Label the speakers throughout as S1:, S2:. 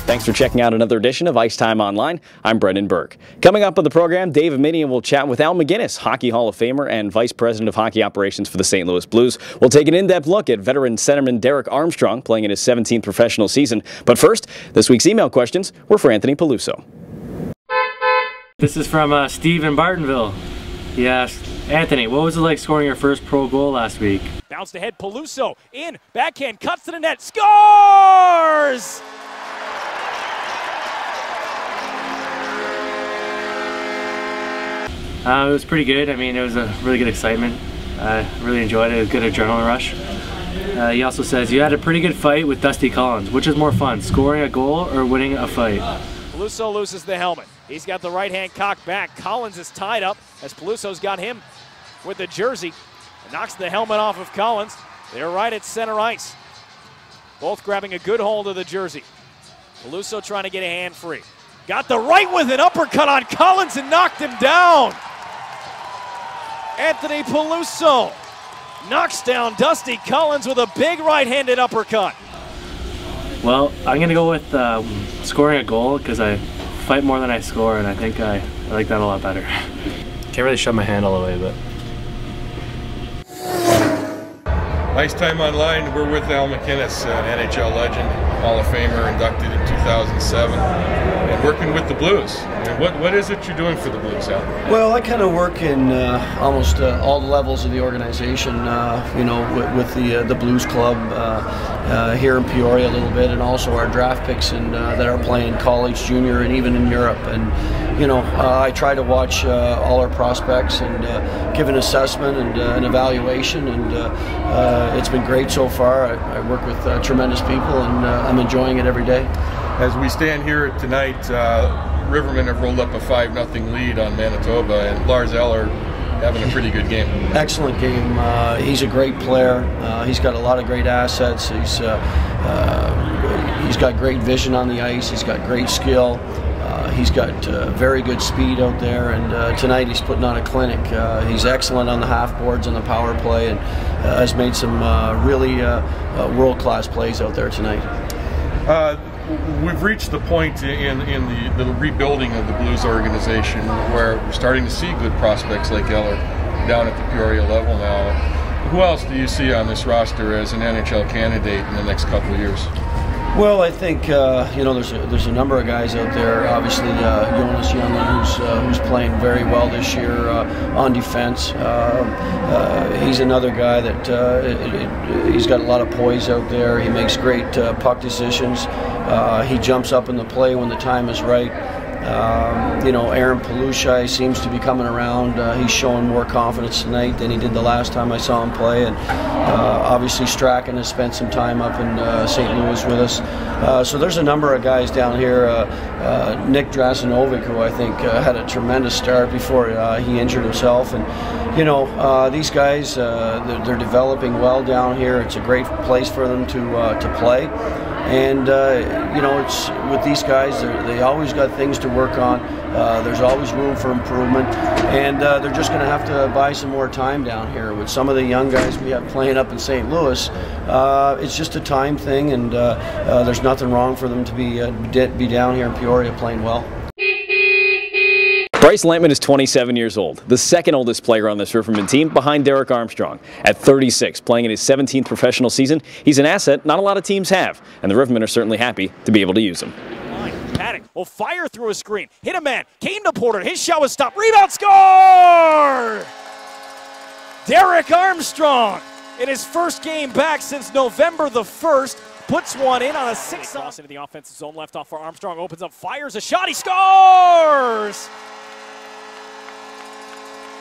S1: Thanks for checking out another edition of Ice Time Online. I'm Brendan Burke. Coming up on the program, Dave Minian will chat with Al MacInnis, Hockey Hall of Famer and Vice President of Hockey Operations for the St. Louis Blues. We'll take an in-depth look at veteran centerman Derek Armstrong playing in his 17th professional season. But first, this week's email questions were for Anthony Peluso.
S2: This is from Steve in Bartonville. He asked, Anthony, what was it like scoring your first pro goal last week?
S3: Bounced ahead, Peluso in, backhand, cuts to the net, scores!
S2: It was pretty good. I mean, it was a really good excitement. I really enjoyed it. It was a good adrenaline rush. He also says, you had a pretty good fight with Dusty Collins. Which is more fun, scoring a goal or winning a fight?
S3: Peluso loses the helmet. He's got the right hand cocked back. Collins is tied up as Peluso's got him with the jersey. Knocks the helmet off of Collins. They're right at center ice. Both grabbing a good hold of the jersey. Peluso trying to get a hand free. Got the right with an uppercut on Collins and knocked him down. Anthony Peluso knocks down Dusty Collins with a big right-handed uppercut.
S2: Well, I'm going to go with scoring a goal because I fight more than I score, and I think I like that a lot better. Can't really shove my hand all the way, but...
S4: Ice Time Online, we're with Al MacInnis, an NHL legend, Hall of Famer, inducted in 2007, and working with the Blues. And what is it you're doing for the Blues, Al?
S5: Well, I kind of work in almost all the levels of the organization, you know, with the Blues Club here in Peoria a little bit, and also our draft picks that are playing college, junior, and even in Europe. And you know, I try to watch all our prospects and give an assessment and an evaluation, and it's been great so far. I work with tremendous people, and I'm enjoying it every day.
S4: As we stand here tonight, Rivermen have rolled up a 5-0 lead on Manitoba, and Lars Eller having a pretty good game. Excellent game.
S5: He's a great player. He's got a lot of great assets. He's got great vision on the ice. He's got great skill. He's got very good speed out there, and tonight he's putting on a clinic. He's excellent on the half boards and the power play, and has made some really world-class plays out there tonight.
S4: We've reached the point in the rebuilding of the Blues organization where we're starting to see good prospects like Eller down at the Peoria level now. Who else do you see on this roster as an NHL candidate in the next couple of years?
S5: Well, I think you know, there's a number of guys out there. Obviously, Jonas Youngland, who's playing very well this year on defense. He's another guy that he's got a lot of poise out there. He makes great puck decisions. He jumps up in the play when the time is right. You know, Aaron Pelushai seems to be coming around. He's showing more confidence tonight than he did the last time I saw him play. And obviously Strachan has spent some time up in St. Louis with us. So there's a number of guys down here. Nick Drasinovic, who I think had a tremendous start before he injured himself. And you know, these guys, they're developing well down here. It's a great place for them to play. And you know, it's with these guys, they always got things to work on. There's always room for improvement, and they're just going to have to buy some more time down here. With some of the young guys we have playing up in St. Louis, it's just a time thing, and there's nothing wrong for them to be down here in Peoria playing well.
S1: Bryce Lampman is 27 years old, the second oldest player on this Riverman team behind Derek Armstrong. At 36, playing in his 17th professional season, he's an asset not a lot of teams have, and the Rivermen are certainly happy to be able to use him.
S3: Paddock will fire through a screen, hit a man, Kane to Porter, his shot was stopped, rebound, score! Derek Armstrong, in his first game back since November the 1st, puts one in on a 6-0. Into the offensive zone, left off for Armstrong, opens up, fires a shot, he scores!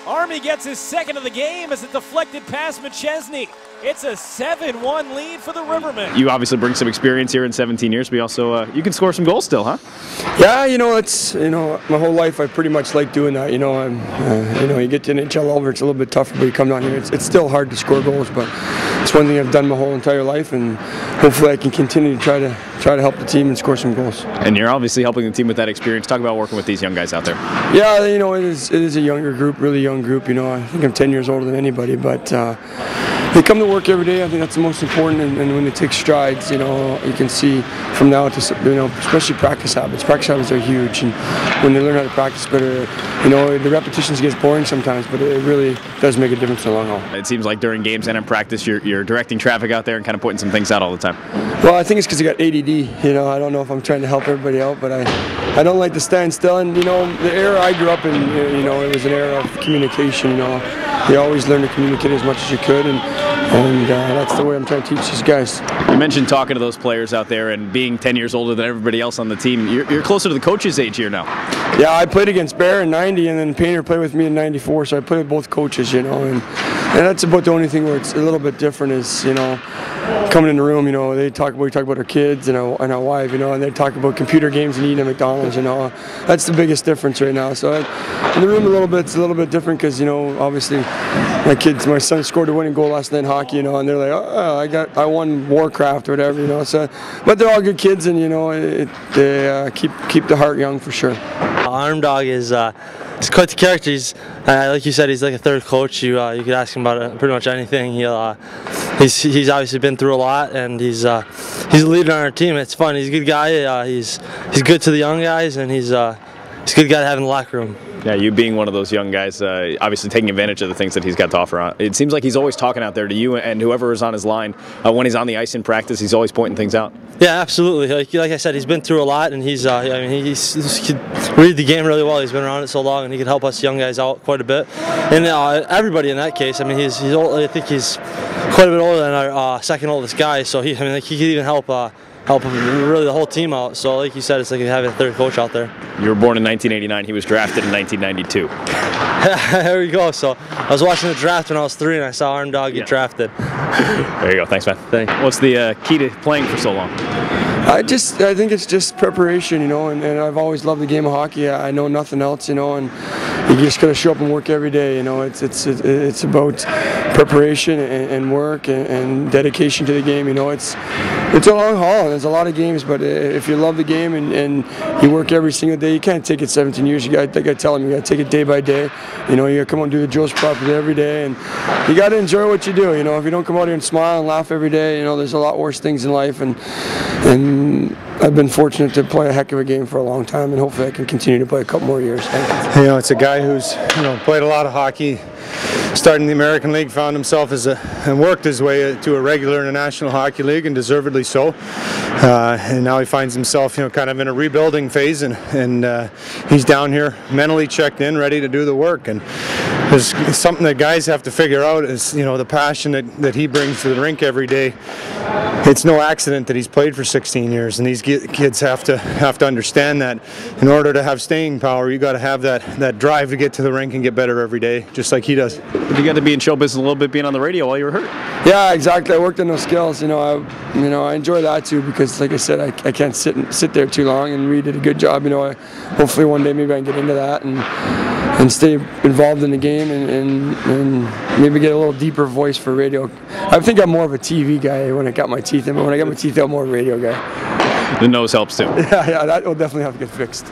S3: Army gets his second of the game as a deflected pass McChesney. It's a 7-1 lead for the Rivermen.
S1: You obviously bring some experience here in 17 years, but you also you can score some goals still, huh?
S6: Yeah, you know, it's, you know, my whole life I pretty much like doing that. You know, you know, you get to NHL level, it's a little bit tougher, but you come down here, it's still hard to score goals, but it's one thing I've done my whole entire life, and hopefully I can continue to try to help the team and score some goals.
S1: And you're obviously helping the team with that experience. Talk about working with these young guys out there.
S6: Yeah, you know, it is a younger group, really young group. You know, I think I'm 10 years older than anybody, but they come to work every day. I think that's the most important, and when they take strides, you know, you can see from now to, you know, especially practice habits. Practice habits are huge, and when they learn how to practice better, you know, the repetitions gets boring sometimes, but it really does make a difference in the long haul.
S1: It seems like during games and in practice, you're directing traffic out there and kind of putting some things out all the time.
S6: Well, I think it's because I got ADD. You know, I don't know if I'm trying to help everybody out, but I don't like to stand still. And you know, the era I grew up in, you know, it was an era of communication. You know, you always learn to communicate as much as you could, and that's the way I'm trying to teach these guys.
S1: You mentioned talking to those players out there and being 10 years older than everybody else on the team. You're closer to the coach's age here now.
S6: Yeah, I played against Bear in '90, and then Painter played with me in '94, so I played with both coaches, you know, and that's about the only thing where it's a little bit different is, you know, coming in the room, you know, we talk about our kids and our wife, you know, and they talk about computer games and eating at McDonald's, you know. That's the biggest difference right now. So in the room it's a little bit different because, you know, obviously my son scored a winning goal last night in hockey, you know, and they're like, oh, I won Warcraft or whatever, you know. So, but they're all good kids, and you know, they keep the heart young for sure.
S7: Armstrong is he's quite the character. He's like you said, he's like a third coach. You could ask him about pretty much anything. He's obviously been through a lot, and he's a leader on our team. It's fun. He's a good guy. He's good to the young guys, and he's a good guy to have in the locker room.
S1: Yeah, you being one of those young guys, obviously taking advantage of the things that he's got to offer. It seems like he's always talking out there to you and whoever is on his line. When he's on the ice in practice, he's always pointing things out.
S7: Yeah, absolutely. Like I said, he's been through a lot, and he can read the game really well. He's been around it so long, and he can help us young guys out quite a bit. And everybody in that case, I mean, he's old, I think he's quite a bit older than our second oldest guy, so he could even help really the whole team out. So like you said, it's like having a third coach out there.
S1: You were born in 1989. He was drafted in 1992.
S7: There we go. So I was watching the draft when I was 3, and I saw Armstrong get drafted.
S1: There you go. Thanks, man.
S7: Thanks.
S1: What's the key to playing for so long?
S6: I think it's just preparation, you know, and I've always loved the game of hockey. I know nothing else, you know, and you just got to show up and work every day, you know. It's about preparation and work and dedication to the game, you know. It's a long haul. There's a lot of games, but if you love the game and you work every single day, you can't take it 17 years. You got to tell them, you got to take it day by day. You know, you got to come out and do the drills properly every day, and you got to enjoy what you do. You know, if you don't come out here and smile and laugh every day, you know, there's a lot worse things in life, and I've been fortunate to play a heck of a game for a long time, and hopefully I can continue to play a couple more years. Thank you.
S8: You know, it's a guy who's, you know, played a lot of hockey, started in the American League, found himself and worked his way to a regular in the National Hockey League, and deservedly so. And now he finds himself, you know, kind of in a rebuilding phase, and he's down here mentally checked in, ready to do the work. And there's something that guys have to figure out is, you know, the passion that he brings to the rink every day. It's no accident that he's played for 16 years, and these kids have to understand that in order to have staying power, you got to have that drive to get to the rink and get better every day, just like he does.
S1: But you got to be in show business a little bit, being on the radio while you were hurt.
S6: Yeah, exactly. I worked on those skills. You know, I enjoy that too because, like I said, I can't sit there too long, and we did a good job. You know, hopefully one day maybe I can get into that and stay involved in the game and maybe get a little deeper voice for radio. I think I'm more of a TV guy when I got my teeth in, but when I got my teeth out, I'm more of a radio guy.
S1: The nose helps too.
S6: Yeah, that will definitely have to get fixed.